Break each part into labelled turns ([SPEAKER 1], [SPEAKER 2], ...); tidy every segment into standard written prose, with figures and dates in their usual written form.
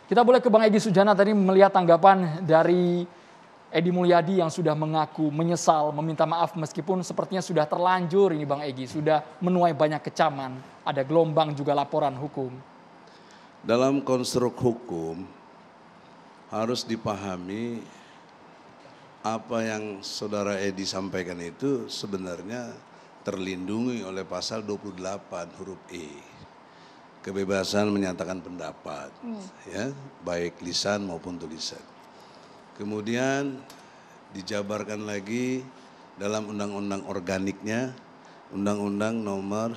[SPEAKER 1] Kita boleh ke Bang Egy Sujana tadi melihat tanggapan dari Edi Mulyadi yang sudah mengaku menyesal, meminta maaf meskipun sepertinya sudah terlanjur ini Bang Egy, sudah menuai banyak kecaman, ada gelombang juga laporan hukum.
[SPEAKER 2] Dalam konstruk hukum harus dipahami apa yang saudara Edi sampaikan itu sebenarnya terlindungi oleh pasal 28 huruf E. Kebebasan menyatakan pendapat, ya, baik lisan maupun tulisan. Kemudian dijabarkan lagi dalam undang-undang organiknya, Undang-Undang Nomor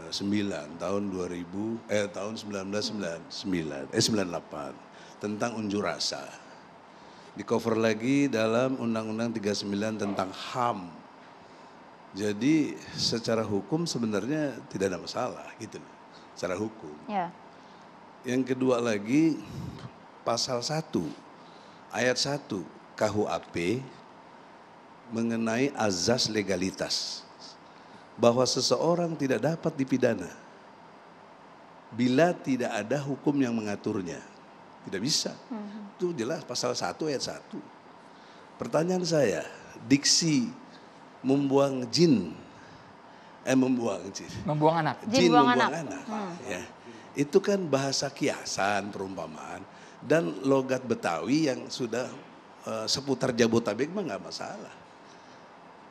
[SPEAKER 2] 9 tahun 1998 tentang unjuk rasa. Di cover lagi dalam Undang-Undang 39 tentang HAM. Jadi secara hukum sebenarnya tidak ada masalah gitu loh. Secara hukum. Ya. Yang kedua lagi pasal 1 ayat 1 KUHP mengenai azas legalitas. Bahwa seseorang tidak dapat dipidana bila tidak ada hukum yang mengaturnya. Tidak bisa. Itu jelas pasal 1 ayat 1. Pertanyaan saya, diksi membuang anak. Jin membuang anak. Ya. Itu kan bahasa kiasan, perumpamaan. Dan logat Betawi yang sudah seputar Jabotabek mah nggak masalah.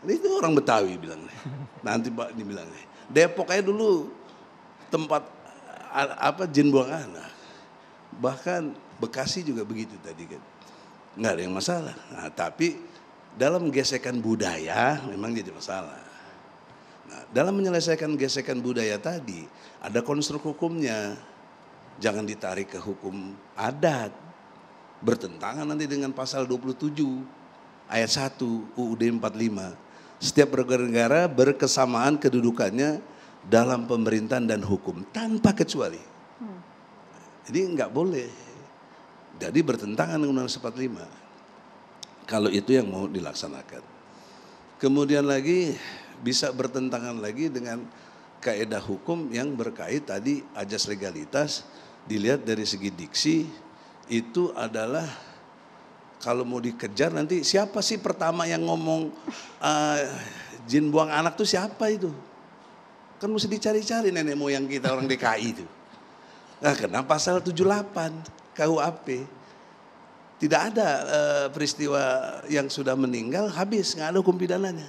[SPEAKER 2] Itu orang Betawi bilangnya. Nanti Pak dibilangnya. Depok aja dulu tempat jin buang anak. Bahkan Bekasi juga begitu tadi kan. Nggak ada yang masalah. Nah, tapi dalam gesekan budaya memang jadi masalah. Nah, dalam menyelesaikan gesekan budaya tadi ada konstruk hukumnya. Jangan ditarik ke hukum adat. Bertentangan nanti dengan pasal 27 ayat 1 UUD 45. Setiap negara berkesamaan kedudukannya dalam pemerintahan dan hukum tanpa kecuali. Jadi nggak boleh. Jadi bertentangan dengan Undang-Undang 45. Kalau itu yang mau dilaksanakan. Kemudian lagi bisa bertentangan lagi dengan kaidah hukum yang berkait tadi ajas legalitas. Dilihat dari segi diksi itu adalah kalau mau dikejar nanti siapa sih pertama yang ngomong jin buang anak tuh siapa itu? Kan mesti dicari-cari nenek moyang kita orang DKI itu. Nah, kenapa pasal 78 KUHP? Tidak ada peristiwa yang sudah meninggal habis, nggak ada hukum pidananya.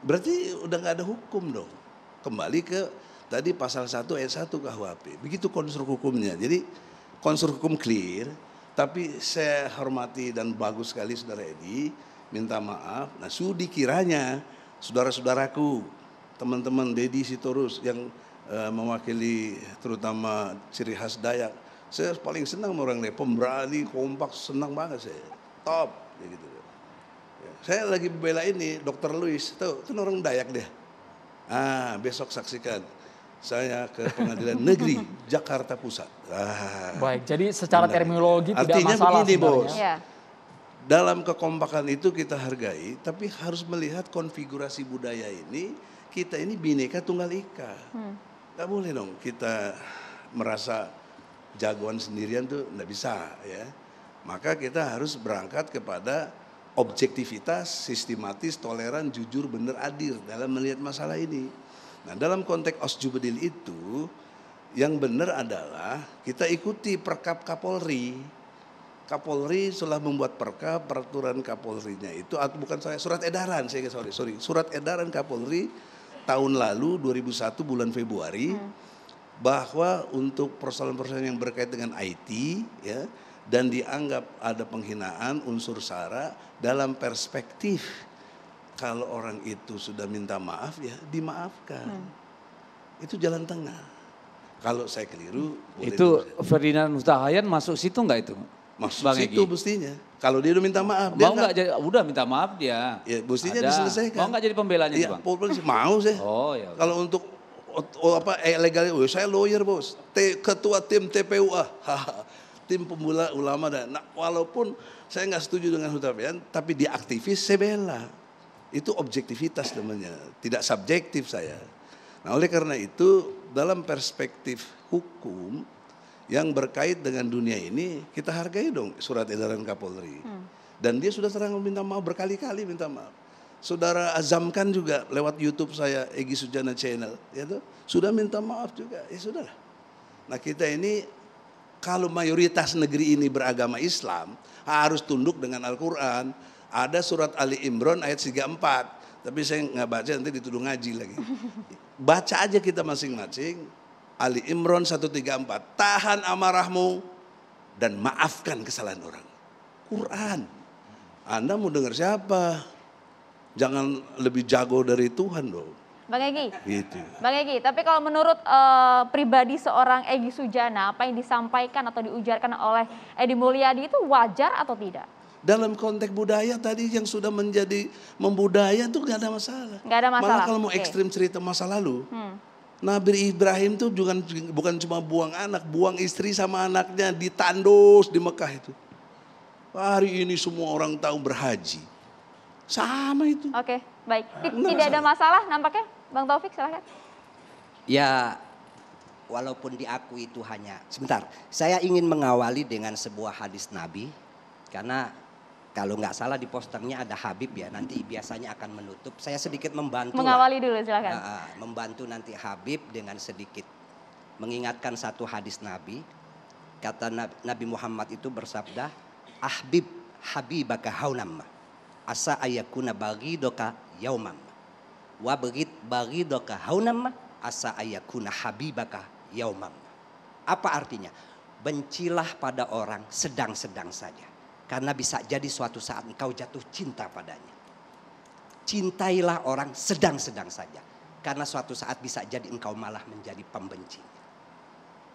[SPEAKER 2] Berarti udah nggak ada hukum dong. Kembali ke tadi pasal 1 ayat 1 KUHP. Begitu konstruk hukumnya. Jadi konstruk hukum clear, tapi saya hormati dan bagus sekali Saudara Edi, minta maaf. Nah, sudi kiranya saudara-saudaraku, teman-teman Deddy Sitorus yang mewakili terutama ciri khas Dayak. Saya paling senang sama orang pemberani, kompak, senang banget saya. Top, gitu. Ya, saya lagi bela ini, Dr. Louis, tuh kan orang Dayak dia. Besok saksikan. Saya ke Pengadilan Negeri Jakarta Pusat.
[SPEAKER 1] Baik, jadi secara terminologi tidak
[SPEAKER 2] artinya
[SPEAKER 1] masalah
[SPEAKER 2] begini,
[SPEAKER 1] sebenarnya.
[SPEAKER 2] Bos. Ya. Dalam kekompakan itu kita hargai, tapi harus melihat konfigurasi budaya ini, kita ini Bhinneka Tunggal Ika. Gak boleh dong kita merasa jagoan sendirian tuh enggak bisa ya. Maka kita harus berangkat kepada objektivitas, sistematis, toleran, jujur, benar, adil dalam melihat masalah ini. Nah, dalam konteks Osjubedil itu yang benar adalah kita ikuti Perkap Kapolri. Kapolri setelah membuat perkap, peraturan Kapolrinya itu bukan saya surat edaran, surat edaran Kapolri tahun lalu 2001 bulan Februari. Bahwa untuk persoalan-persoalan yang berkait dengan IT ya dan dianggap ada penghinaan unsur sara dalam perspektif kalau orang itu sudah minta maaf ya dimaafkan. Itu jalan tengah. Kalau saya keliru
[SPEAKER 3] itu Ferdinand Hutahayan masuk situ enggak itu?
[SPEAKER 2] Masuk situ mestinya. Kalau dia udah minta maaf, dia
[SPEAKER 3] mau enggak udah minta maaf dia.
[SPEAKER 2] Ya mestinya diselesaikan.
[SPEAKER 3] Mau enggak jadi pembelanya
[SPEAKER 2] ya,
[SPEAKER 3] Bang?
[SPEAKER 2] Mau saya.
[SPEAKER 3] Oh ya.
[SPEAKER 2] Kalau untuk legal, saya lawyer bos, ketua tim TPUA, tim pembela ulama dan walaupun saya nggak setuju dengan Hutahayan, tapi dia aktivis saya bela, itu objektivitas namanya, tidak subjektif saya. Nah oleh karena itu dalam perspektif hukum yang berkait dengan dunia ini kita hargai dong surat edaran Kapolri. Dan dia sudah terang minta maaf berkali-kali minta maaf. Saudara azamkan juga lewat YouTube saya Egy Sujana Channel, ya tuh, sudah minta maaf juga. Ya sudahlah. Nah kita ini kalau mayoritas negeri ini beragama Islam harus tunduk dengan Al-Quran. Ada surat Ali Imran ayat 34. Tapi saya nggak baca nanti dituduh ngaji lagi. Baca aja kita masing-masing. Ali Imran 134. Tahan amarahmu dan maafkan kesalahan orang. Quran. Anda mau dengar siapa? Jangan lebih jago dari Tuhan dong.
[SPEAKER 4] Bang Egy,
[SPEAKER 2] Gitu.
[SPEAKER 4] Bang Egy, tapi kalau menurut pribadi seorang Egy Sujana, apa yang disampaikan atau diujarkan oleh Edi Mulyadi itu wajar atau tidak?
[SPEAKER 2] Dalam konteks budaya tadi yang sudah menjadi membudaya itu nggak ada masalah.
[SPEAKER 4] Nggak ada masalah.
[SPEAKER 2] Malah kalau mau
[SPEAKER 4] Oke.
[SPEAKER 2] ekstrim cerita masa lalu, Nabi Ibrahim tuh bukan cuma buang anak, buang istri sama anaknya ditandos di Mekah itu. Hari ini semua orang tahu berhaji, sama itu.
[SPEAKER 4] Oke, baik. Tidak ada masalah nampaknya, Bang Taufik silahkan.
[SPEAKER 5] Ya, walaupun diakui itu hanya sebentar. Saya ingin mengawali dengan sebuah hadis Nabi, karena kalau nggak salah di posternya ada Habib ya. Nanti biasanya akan menutup. Saya sedikit membantu.
[SPEAKER 4] Mengawali dulu silahkan.
[SPEAKER 5] Membantu nanti Habib dengan sedikit mengingatkan satu hadis Nabi. Kata Nabi Muhammad itu bersabda, Ahbib habibaka haunam, asa ayakuna bagidoka yaumam. Wa bagidoka haunam, asa ayakuna habibaka yaumam. Apa artinya? Bencilah pada orang sedang-sedang saja. Karena bisa jadi suatu saat engkau jatuh cinta padanya. Cintailah orang sedang-sedang saja. Karena suatu saat bisa jadi engkau malah menjadi pembencinya.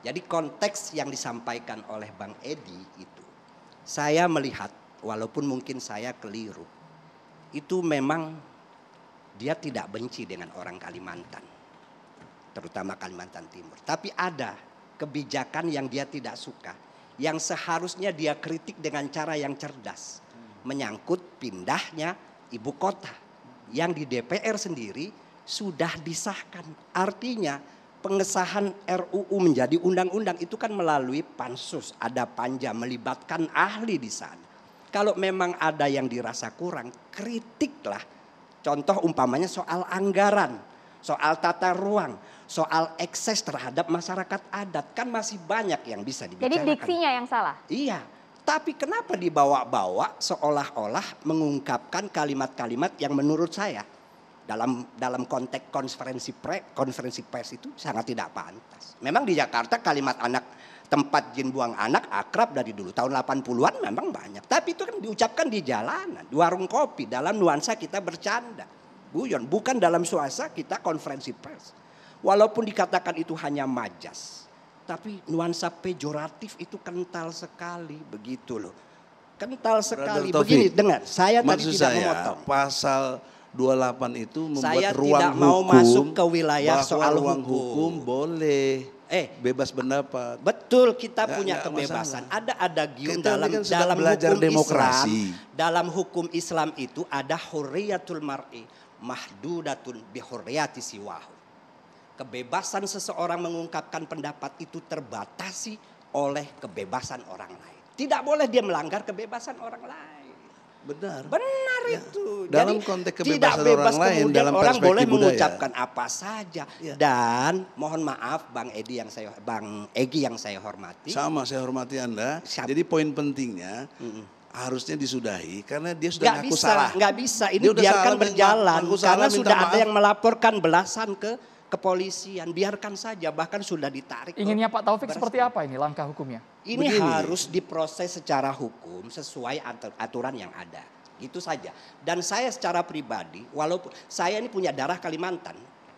[SPEAKER 5] Jadi konteks yang disampaikan oleh Bang Edi itu, saya melihat walaupun mungkin saya keliru, itu memang dia tidak benci dengan orang Kalimantan. Terutama Kalimantan Timur. Tapi ada kebijakan yang dia tidak suka. Yang seharusnya dia kritik dengan cara yang cerdas. Menyangkut pindahnya ibu kota. Yang di DPR sendiri sudah disahkan. Artinya pengesahan RUU menjadi undang-undang itu kan melalui pansus. Ada panja melibatkan ahli di sana. Kalau memang ada yang dirasa kurang, kritiklah. Contoh umpamanya soal anggaran, soal tata ruang, soal ekses terhadap masyarakat adat. Kan masih banyak yang bisa dibicarakan.
[SPEAKER 4] Jadi diksinya yang salah?
[SPEAKER 5] Iya, tapi kenapa dibawa-bawa seolah-olah mengungkapkan kalimat-kalimat yang menurut saya dalam konteks konferensi pers itu sangat tidak pantas. Memang di Jakarta kalimat anak tempat jin buang anak akrab dari dulu. Tahun 80-an memang banyak. Tapi itu kan diucapkan di jalanan, di warung kopi, dalam nuansa kita bercanda. Guyon, bukan dalam suasana kita konferensi pers. Walaupun dikatakan itu hanya majas, tapi nuansa pejoratif itu kental sekali, begitu loh. Kental sekali.
[SPEAKER 2] Brother Taufik,
[SPEAKER 5] begini, dengar, saya tadi
[SPEAKER 2] maksud
[SPEAKER 5] tidak
[SPEAKER 2] saya,
[SPEAKER 5] memotong.
[SPEAKER 2] Pasal 28 itu membuat
[SPEAKER 5] Saya
[SPEAKER 2] ruang
[SPEAKER 5] tidak mau
[SPEAKER 2] hukum,
[SPEAKER 5] masuk ke wilayah
[SPEAKER 2] bahwa
[SPEAKER 5] soal
[SPEAKER 2] ruang
[SPEAKER 5] hukum.
[SPEAKER 2] hukum boleh bebas pendapat.
[SPEAKER 5] Betul, kita
[SPEAKER 2] Nggak-
[SPEAKER 5] punya
[SPEAKER 2] nggak
[SPEAKER 5] kebebasan.
[SPEAKER 2] masalah.
[SPEAKER 5] Ada adagium
[SPEAKER 2] Kita
[SPEAKER 5] dalam
[SPEAKER 2] ini kan sedang belajar
[SPEAKER 5] hukum
[SPEAKER 2] demokrasi.
[SPEAKER 5] Islam. Dalam hukum Islam itu ada hurriyatul mar'i mahdudatun bihurriyati siwahu. Kebebasan seseorang mengungkapkan pendapat itu terbatasi oleh kebebasan orang lain. Tidak boleh dia melanggar kebebasan orang lain.
[SPEAKER 2] Benar.
[SPEAKER 5] Benar
[SPEAKER 2] Ya.
[SPEAKER 5] itu.
[SPEAKER 2] Dalam
[SPEAKER 5] Jadi
[SPEAKER 2] konteks
[SPEAKER 5] tidak
[SPEAKER 2] kebebasan
[SPEAKER 5] bebas
[SPEAKER 2] orang lain,
[SPEAKER 5] kemudian
[SPEAKER 2] dalam
[SPEAKER 5] orang
[SPEAKER 2] perspektif
[SPEAKER 5] boleh
[SPEAKER 2] budaya.
[SPEAKER 5] mengucapkan apa saja.
[SPEAKER 2] Ya.
[SPEAKER 5] Dan mohon maaf Bang Egy yang saya hormati.
[SPEAKER 2] Sama saya hormati Anda.
[SPEAKER 5] Siap.
[SPEAKER 2] Jadi poin pentingnya harusnya disudahi karena dia sudah ngaku salah.
[SPEAKER 5] Nggak bisa. Ini
[SPEAKER 2] Dia udah
[SPEAKER 5] biarkan
[SPEAKER 2] salah,
[SPEAKER 5] berjalan
[SPEAKER 2] ngaku salah,
[SPEAKER 5] karena
[SPEAKER 2] minta
[SPEAKER 5] sudah ada
[SPEAKER 2] maaf.
[SPEAKER 5] yang melaporkan belasan ke kepolisian. Biarkan saja, bahkan sudah ditarik.
[SPEAKER 1] Inginnya Pak Taufik
[SPEAKER 5] Beres.
[SPEAKER 1] seperti apa ini langkah hukumnya?
[SPEAKER 5] Ini
[SPEAKER 2] Begini.
[SPEAKER 5] harus diproses secara hukum sesuai aturan yang ada. Itu saja. Dan saya secara pribadi, walaupun saya ini punya darah Kalimantan.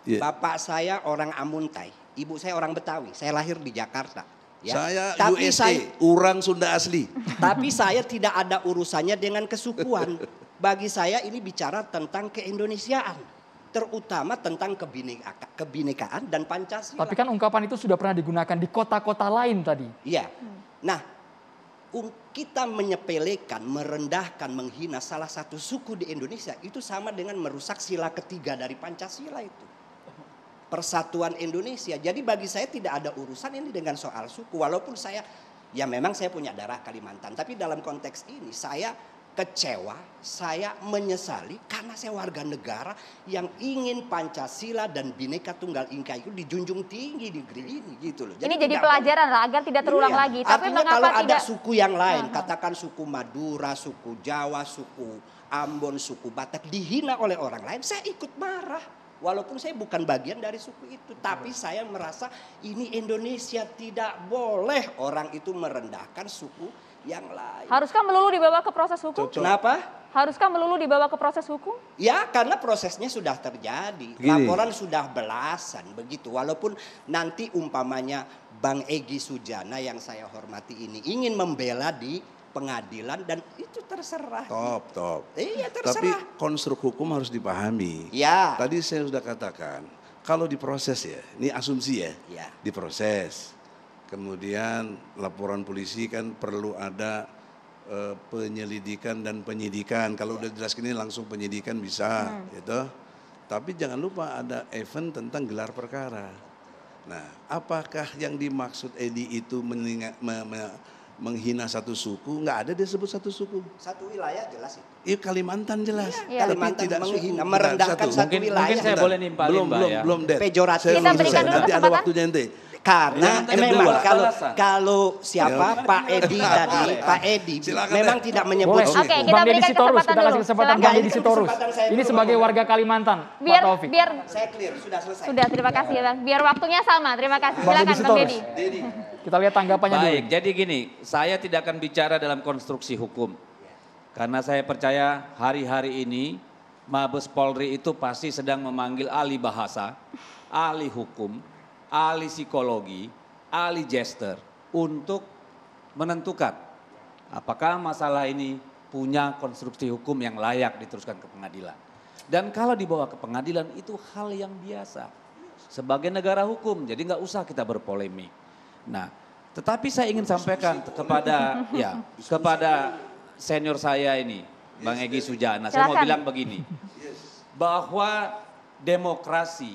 [SPEAKER 2] Iya.
[SPEAKER 5] Bapak saya orang Amuntai, ibu saya orang Betawi. Saya lahir di Jakarta. Ya.
[SPEAKER 2] Saya
[SPEAKER 5] Tapi
[SPEAKER 2] USA, orang Sunda asli.
[SPEAKER 5] Tapi saya tidak ada urusannya dengan kesukuan. Bagi saya ini bicara tentang keindonesiaan. Terutama tentang kebinekaan dan Pancasila.
[SPEAKER 1] Tapi kan ungkapan itu sudah pernah digunakan di kota-kota lain tadi.
[SPEAKER 5] Iya. Nah, kita menyepelekan, merendahkan, menghina salah satu suku di Indonesia itu sama dengan merusak sila ketiga dari Pancasila itu. persatuan Indonesia. Jadi bagi saya tidak ada urusan ini dengan soal suku. Walaupun saya, ya memang saya punya darah Kalimantan. Tapi dalam konteks ini saya kecewa, saya menyesali karena saya warga negara yang ingin Pancasila dan Bhinneka Tunggal Ika itu dijunjung tinggi di negeri ini gitu loh.
[SPEAKER 4] Ini jadi pelajaran lah agar tidak terulang lagi. Tapi
[SPEAKER 5] Artinya
[SPEAKER 4] mengapa
[SPEAKER 5] kalau ada
[SPEAKER 4] tidak
[SPEAKER 5] suku yang lain, katakan suku Madura, suku Jawa, suku Ambon, suku Batak dihina oleh orang lain, saya ikut marah. Walaupun saya bukan bagian dari suku itu, tapi saya merasa ini Indonesia, tidak boleh orang itu merendahkan suku yang lain.
[SPEAKER 4] haruskah melulu dibawa ke proses hukum?
[SPEAKER 5] Kenapa?
[SPEAKER 4] Haruskah melulu dibawa ke proses hukum?
[SPEAKER 5] Ya karena prosesnya sudah terjadi.
[SPEAKER 2] Gini.
[SPEAKER 5] Laporan sudah belasan begitu. Walaupun nanti umpamanya Bang Egy Sujana yang saya hormati ini ingin membela di pengadilan dan itu terserah.
[SPEAKER 2] Top.
[SPEAKER 5] Iya
[SPEAKER 2] Tapi
[SPEAKER 5] terserah.
[SPEAKER 2] konstruk hukum harus dipahami.
[SPEAKER 5] Ya.
[SPEAKER 2] Tadi saya sudah katakan, kalau diproses ya, ini asumsi ya,
[SPEAKER 5] Ya.
[SPEAKER 2] diproses. Kemudian laporan polisi kan perlu ada penyelidikan dan penyidikan. Kalau udah jelas gini langsung penyidikan bisa, gitu. Tapi jangan lupa ada event tentang gelar perkara. Nah, apakah yang dimaksud Edi itu menghina satu suku? Nggak ada dia sebut satu suku.
[SPEAKER 5] Satu wilayah jelas itu.
[SPEAKER 2] Iya Kalimantan jelas.
[SPEAKER 4] Iya.
[SPEAKER 2] Tapi
[SPEAKER 5] Kalimantan
[SPEAKER 2] tidak
[SPEAKER 5] menghina,
[SPEAKER 2] suku.
[SPEAKER 5] merendahkan
[SPEAKER 2] Bentar,
[SPEAKER 5] satu
[SPEAKER 3] Mungkin
[SPEAKER 5] wilayah.
[SPEAKER 3] saya boleh nimpalin Mbak ya.
[SPEAKER 2] Belum, Det.
[SPEAKER 5] Pejoratif.
[SPEAKER 2] Saya
[SPEAKER 4] Kita
[SPEAKER 2] belum
[SPEAKER 4] berikan
[SPEAKER 2] selesai.
[SPEAKER 4] dulu
[SPEAKER 2] Nanti ada
[SPEAKER 4] kesempatan.
[SPEAKER 2] waktunya ente.
[SPEAKER 5] Karena
[SPEAKER 3] Yang kedua,
[SPEAKER 5] memang
[SPEAKER 3] alasan.
[SPEAKER 5] kalau siapa Pak Edi tadi, Pak Edi
[SPEAKER 2] Silakan,
[SPEAKER 5] memang
[SPEAKER 2] Dek.
[SPEAKER 5] tidak menyebut
[SPEAKER 1] Boleh.
[SPEAKER 5] suku.
[SPEAKER 4] Oke, kita
[SPEAKER 1] Bang Deddy
[SPEAKER 4] berikan
[SPEAKER 1] Sitorus,
[SPEAKER 4] kesempatan
[SPEAKER 1] kita
[SPEAKER 4] dulu.
[SPEAKER 1] kasih kesempatan
[SPEAKER 4] Silakan.
[SPEAKER 1] Bang Deddy
[SPEAKER 5] Itu
[SPEAKER 1] Sitorus.
[SPEAKER 5] kesempatan saya
[SPEAKER 1] Ini
[SPEAKER 5] dulu,
[SPEAKER 1] sebagai
[SPEAKER 5] Bang.
[SPEAKER 1] warga Kalimantan,
[SPEAKER 4] Biar
[SPEAKER 1] Pak Taufik.
[SPEAKER 4] biar
[SPEAKER 5] Saya clear, sudah selesai.
[SPEAKER 4] sudah, terima kasih Bang. Biar waktunya sama. Terima kasih.
[SPEAKER 1] Bang
[SPEAKER 4] Silakan
[SPEAKER 1] Deddy
[SPEAKER 4] Bang
[SPEAKER 1] Sitorus.
[SPEAKER 4] Deddy.
[SPEAKER 1] Kita lihat tanggapannya dulu.
[SPEAKER 3] Baik, jadi gini, saya tidak akan bicara dalam konstruksi hukum. Karena saya percaya hari-hari ini Mabes Polri itu pasti sedang memanggil ahli bahasa, ahli hukum, ahli psikologi, ahli gesture untuk menentukan apakah masalah ini punya konstruksi hukum yang layak diteruskan ke pengadilan. Dan kalau dibawa ke pengadilan itu hal yang biasa. Sebagai negara hukum, jadi nggak usah kita berpolemik. Nah, tetapi saya ingin sampaikan kepada kepada senior saya ini, Bang Egy Sujana. Saya mau
[SPEAKER 4] Silakan.
[SPEAKER 3] bilang begini, bahwa demokrasi,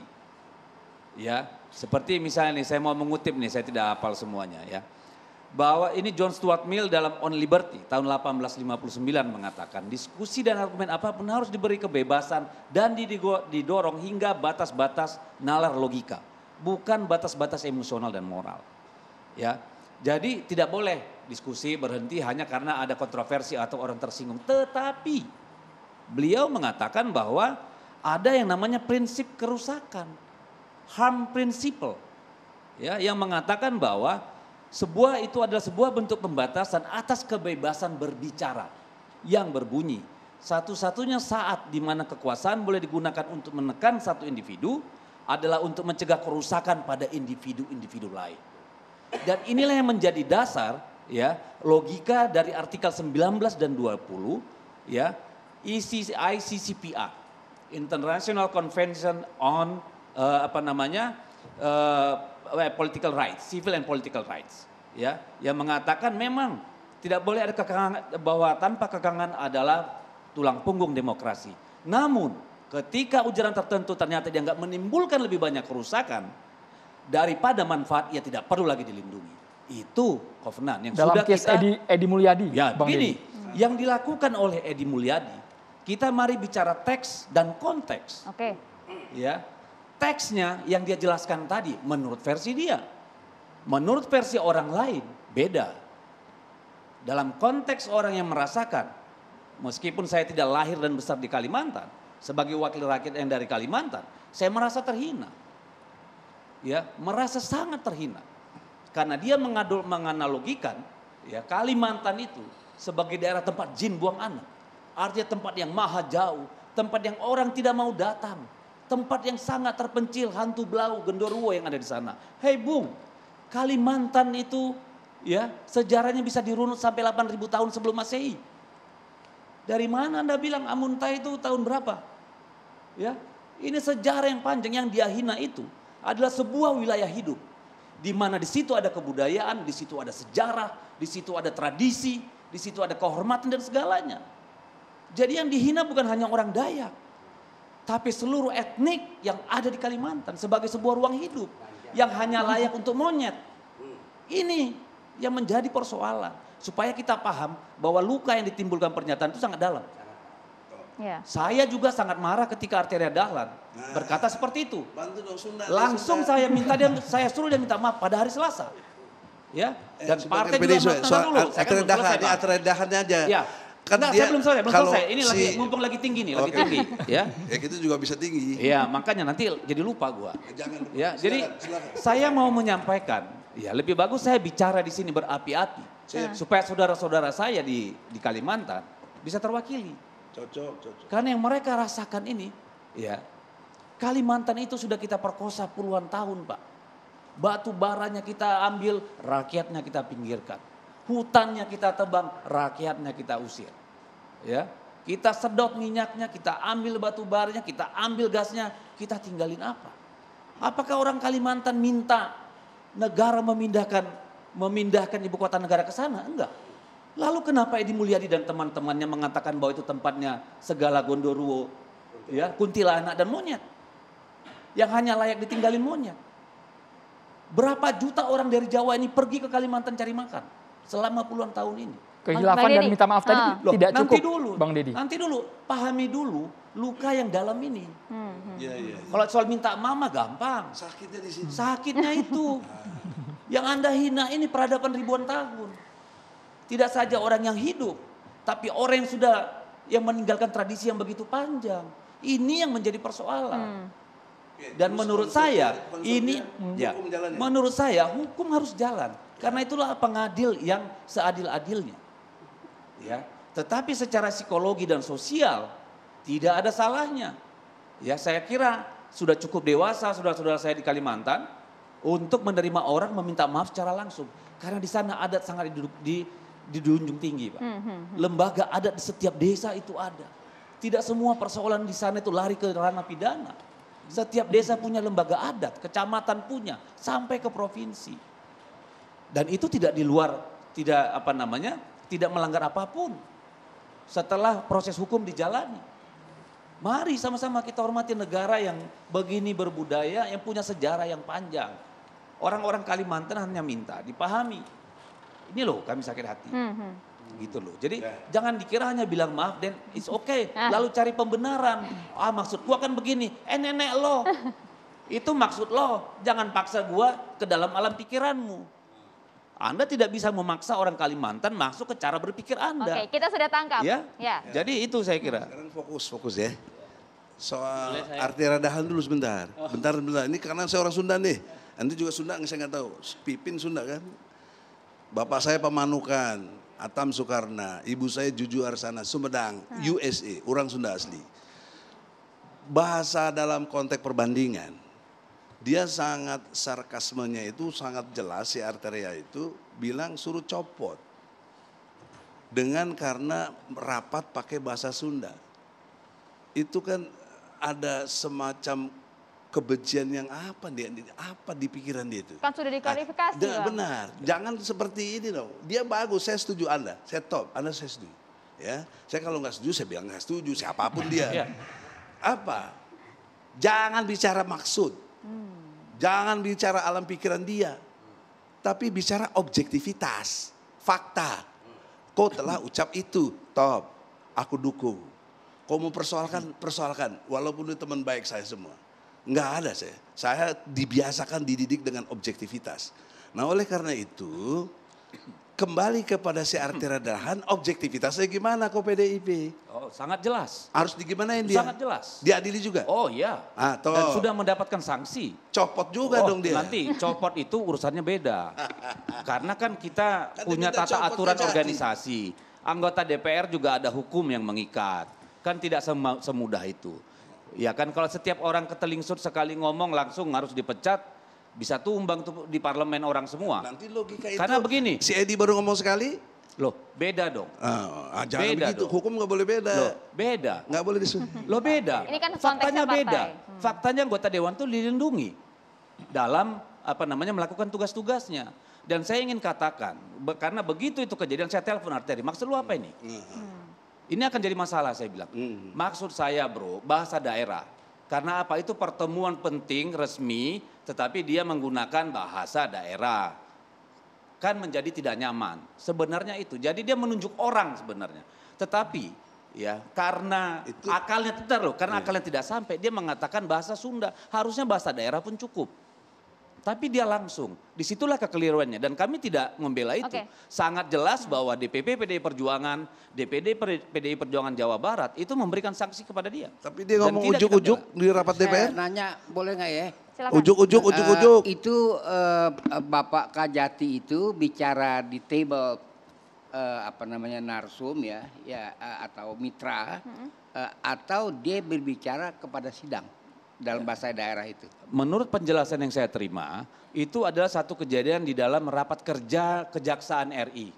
[SPEAKER 3] ya seperti misalnya nih, saya mau mengutip nih, saya tidak hafal semuanya ya, bahwa ini John Stuart Mill dalam On Liberty tahun 1859 mengatakan diskusi dan argumen apapun harus diberi kebebasan dan didorong hingga batas-batas nalar logika, bukan batas-batas emosional dan moral. Ya, jadi tidak boleh diskusi berhenti hanya karena ada kontroversi atau orang tersinggung. Tetapi beliau mengatakan bahwa ada yang namanya prinsip kerusakan, harm principle, ya, yang mengatakan bahwa sebuah itu adalah sebuah bentuk pembatasan atas kebebasan berbicara yang berbunyi. Satu-satunya saat di mana kekuasaan boleh digunakan untuk menekan satu individu adalah untuk mencegah kerusakan pada individu-individu lain. Dan inilah yang menjadi dasar ya logika dari artikel 19 dan 20 ya ICCPR, International Convention on Political Rights, Civil and Political Rights, ya, yang mengatakan memang tidak boleh ada kekangan, bahwa tanpa kekangan adalah tulang punggung demokrasi. Namun ketika ujaran tertentu ternyata dia nggak menimbulkan lebih banyak kerusakan daripada manfaat, ia tidak perlu lagi dilindungi. Itu Covenant yang
[SPEAKER 1] Dalam
[SPEAKER 3] sudah
[SPEAKER 1] case
[SPEAKER 3] kita
[SPEAKER 1] Edi Mulyadi,
[SPEAKER 3] ya
[SPEAKER 1] Bang
[SPEAKER 3] begini,
[SPEAKER 1] Deddy.
[SPEAKER 3] yang dilakukan oleh Edi Mulyadi, kita mari bicara teks dan konteks.
[SPEAKER 4] Oke.
[SPEAKER 3] Ya, teksnya yang dia jelaskan tadi menurut versi dia, menurut versi orang lain beda. Dalam konteks orang yang merasakan, meskipun saya tidak lahir dan besar di Kalimantan, sebagai wakil rakyat yang dari Kalimantan, saya merasa terhina. Ya, merasa sangat terhina. Karena dia menganalogikan ya Kalimantan itu sebagai daerah tempat jin buang anak. Artinya tempat yang maha jauh, tempat yang orang tidak mau datang, tempat yang sangat terpencil, hantu belau, genderuwo yang ada di sana. Hei Bung, Kalimantan itu ya sejarahnya bisa dirunut sampai 8.000 tahun sebelum Masehi. Dari mana Anda bilang Amuntai itu tahun berapa? Ya, ini sejarah yang panjang. Yang dia hina itu adalah sebuah wilayah hidup, di mana di situ ada kebudayaan, di situ ada sejarah, di situ ada tradisi, di situ ada kehormatan dan segalanya. Jadi yang dihina bukan hanya orang Dayak, tapi seluruh etnik yang ada di Kalimantan sebagai sebuah ruang hidup yang hanya layak untuk monyet. Ini yang menjadi persoalan. Supaya kita paham bahwa luka yang ditimbulkan pernyataan itu sangat dalam.
[SPEAKER 4] Ya.
[SPEAKER 3] Saya juga sangat marah ketika Arteria Dahlan berkata seperti itu.
[SPEAKER 2] Bantu dong Sunda.
[SPEAKER 3] Langsung saya minta dia, saya suruh dia minta maaf pada hari Selasa. Ya, dan partai juga
[SPEAKER 2] soal
[SPEAKER 3] dulu. Saya kan belum selesai, Pak.
[SPEAKER 2] Arteria Dahan aja.
[SPEAKER 3] Ya.
[SPEAKER 2] Kan
[SPEAKER 3] Enggak,
[SPEAKER 2] dia,
[SPEAKER 3] saya belum selesai, belum
[SPEAKER 2] kalau
[SPEAKER 3] selesai. Ini lagi
[SPEAKER 2] si-
[SPEAKER 3] mumpung lagi tinggi nih, lagi
[SPEAKER 2] Oke.
[SPEAKER 3] tinggi, ya.
[SPEAKER 2] Ya kita juga bisa tinggi.
[SPEAKER 3] Ya, makanya nanti jadi lupa gua.
[SPEAKER 2] Jangan.
[SPEAKER 3] Ya,
[SPEAKER 2] Silakan,
[SPEAKER 3] jadi
[SPEAKER 2] silakan.
[SPEAKER 3] saya mau menyampaikan, ya lebih bagus saya bicara di sini berapi-api supaya saudara-saudara saya di Kalimantan bisa terwakili.
[SPEAKER 2] Cocok.
[SPEAKER 3] Karena yang mereka rasakan ini, ya Kalimantan itu sudah kita perkosa puluhan tahun, Pak. Batu baranya kita ambil, rakyatnya kita pinggirkan. Hutannya kita tebang, rakyatnya kita usir. Ya, kita sedot minyaknya, kita ambil batu baranya, kita ambil gasnya, kita tinggalin apa? Apakah orang Kalimantan minta negara memindahkan ibu kota negara ke sana? Enggak. Lalu kenapa Edi Mulyadi dan teman-temannya mengatakan bahwa itu tempatnya segala gondoruo, ya, kuntilanak dan monyet? Yang hanya layak ditinggalin monyet. Berapa juta orang dari Jawa ini pergi ke Kalimantan cari makan selama puluhan tahun ini?
[SPEAKER 1] Kehilafan
[SPEAKER 4] Bang
[SPEAKER 1] dan
[SPEAKER 4] Deddy.
[SPEAKER 1] minta maaf tadi
[SPEAKER 3] Loh,
[SPEAKER 1] tidak
[SPEAKER 3] nanti
[SPEAKER 1] cukup,
[SPEAKER 3] dulu,
[SPEAKER 1] Bang Deddy.
[SPEAKER 3] Nanti dulu, pahami dulu luka yang dalam ini.
[SPEAKER 2] Iya.
[SPEAKER 3] Kalau soal minta mama gampang,
[SPEAKER 2] Sakitnya di sini.
[SPEAKER 3] sakitnya itu. Yang Anda hina ini peradaban ribuan tahun. Tidak saja orang yang hidup, tapi orang yang meninggalkan tradisi yang begitu panjang. Ini yang menjadi persoalan. Dan menurut saya menurut saya hukum harus jalan. Karena itulah pengadil yang seadil-adilnya. Ya, tetapi secara psikologi dan sosial tidak ada salahnya. Ya, saya kira sudah cukup dewasa saudara-saudara saya di Kalimantan untuk menerima orang meminta maaf secara langsung. Karena di sana adat sangat dijunjung tinggi, Pak. Lembaga adat di setiap desa itu ada. Tidak semua persoalan di sana itu lari ke ranah pidana. Setiap desa punya lembaga adat, kecamatan punya, sampai ke provinsi. Dan itu tidak di luar, tidak melanggar apapun. Setelah proses hukum dijalani. Mari sama-sama kita hormati negara yang begini berbudaya, yang punya sejarah yang panjang. Orang-orang Kalimantan hanya minta dipahami. Ini loh kami sakit hati. Gitu loh. Jadi jangan dikira hanya bilang maaf dan it's okay. Lalu cari pembenaran. Maksud gua kan begini. Nenek lo. Itu maksud lo. Jangan paksa gua ke dalam alam pikiranmu. Anda tidak bisa memaksa orang Kalimantan masuk ke cara berpikir Anda.
[SPEAKER 4] Oke, kita sudah tangkap.
[SPEAKER 3] Ya?
[SPEAKER 4] Ya.
[SPEAKER 3] Jadi itu saya kira.
[SPEAKER 2] Sekarang fokus ya. Soal Arteria Dahan dulu sebentar. Bentar. Ini karena saya orang Sunda nih. Nanti juga Sunda saya nggak tahu. Pipin Sunda kan. Bapak saya Pemanukan, Atam Soekarna, ibu saya Juju Arsana, Sumedang, USA, orang Sunda asli. Bahasa dalam konteks perbandingan, dia sangat sarkasmenya itu sangat jelas si Arteria itu bilang suruh copot. Dengan karena rapat pakai bahasa Sunda. Itu kan ada semacam kebencian yang apa di pikiran dia itu.
[SPEAKER 4] Kan sudah diklarifikasi, Bang.
[SPEAKER 2] Benar, jangan seperti ini dong. Dia bagus, saya setuju Anda, saya top, Anda saya setuju. Ya, saya kalau nggak setuju saya bilang nggak setuju, siapapun dia. Apa? Jangan bicara maksud, jangan bicara alam pikiran dia, tapi bicara objektivitas, fakta. Kau telah ucap itu, top, aku dukung. Kau mau persoalkan, walaupun itu teman baik saya semua. Enggak ada saya dibiasakan dididik dengan objektivitas. Nah oleh karena itu kembali kepada si Arteria Dahan, objektivitasnya gimana kok PDIP?
[SPEAKER 3] Oh, sangat jelas.
[SPEAKER 2] Harus digimanain dia?
[SPEAKER 3] Sangat jelas.
[SPEAKER 2] Diadili juga?
[SPEAKER 3] Oh iya. Dan sudah mendapatkan sanksi.
[SPEAKER 2] Copot juga dong dia.
[SPEAKER 3] Nanti copot itu urusannya beda. Karena kan kita punya tata aturan organisasi. Anggota DPR juga ada hukum yang mengikat. Kan tidak semudah itu. Ya kan kalau setiap orang ketelingsut sekali ngomong langsung harus dipecat, bisa tumbang tuh di parlemen orang semua.
[SPEAKER 2] Nanti logika itu.
[SPEAKER 3] Karena begini.
[SPEAKER 2] Si Edi baru ngomong sekali.
[SPEAKER 3] Loh beda dong.
[SPEAKER 2] Jangan
[SPEAKER 3] beda
[SPEAKER 2] begitu,
[SPEAKER 3] dong.
[SPEAKER 2] hukum gak boleh beda.
[SPEAKER 3] Loh beda.
[SPEAKER 2] Gak boleh disuruh.
[SPEAKER 3] Loh beda.
[SPEAKER 4] Ini kan
[SPEAKER 3] faktanya
[SPEAKER 4] konteksnya partai.
[SPEAKER 3] beda. Faktanya anggota dewan itu dilindungi dalam melakukan tugas-tugasnya. Dan saya ingin katakan, karena begitu itu kejadian saya telepon Arteria, maksud lu apa ini? Ini akan jadi masalah saya bilang. Maksud saya bro, bahasa daerah. Karena apa? Itu pertemuan penting resmi, tetapi dia menggunakan bahasa daerah. Kan menjadi tidak nyaman. Sebenarnya itu. Jadi dia menunjuk orang sebenarnya. Tetapi ya karena akalnya akalnya tidak sampai, dia mengatakan bahasa Sunda. Harusnya bahasa daerah pun cukup. Tapi dia langsung, disitulah kekeliruannya dan kami tidak membela itu. Sangat jelas bahwa DPP PDI Perjuangan, DPD PDI Perjuangan Jawa Barat itu memberikan sanksi kepada dia.
[SPEAKER 2] Tapi dia ngomong ujuk-ujuk di rapat DPR.
[SPEAKER 6] Nanya boleh nggak ya?
[SPEAKER 2] Ujuk-ujuk.
[SPEAKER 6] Itu Bapak Kajati itu bicara di table narsum ya atau mitra atau dia berbicara kepada sidang dalam bahasa daerah itu.
[SPEAKER 3] Menurut penjelasan yang saya terima, itu adalah satu kejadian di dalam rapat kerja Kejaksaan RI,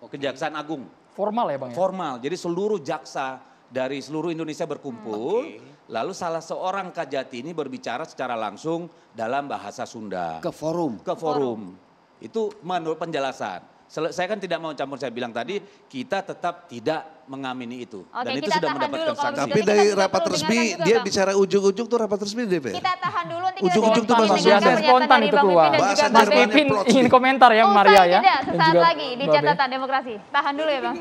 [SPEAKER 3] Kejaksaan Agung.
[SPEAKER 1] Formal ya Bang?
[SPEAKER 3] Formal, jadi seluruh jaksa dari seluruh Indonesia berkumpul, lalu salah seorang Kajati ini berbicara secara langsung dalam bahasa Sunda.
[SPEAKER 6] Ke forum.
[SPEAKER 3] Itu menurut penjelasan. Saya kan tidak mau campur, saya bilang tadi kita tetap tidak mengamini itu. Dan itu sudah mendapatkan sanksi.
[SPEAKER 2] Tapi dari rapat resmi dia bicara ujuk-ujuk tuh rapat resmi DPR.
[SPEAKER 4] Kita tahan dulu.
[SPEAKER 2] Ujuk-ujuk tuh
[SPEAKER 1] biasa spontan itu keluar.
[SPEAKER 2] Bahasa
[SPEAKER 1] Mas Pipin ingin komentar ya Maria ya.
[SPEAKER 4] Sesaat lagi di catatan demokrasi. Tahan dulu ya Bang.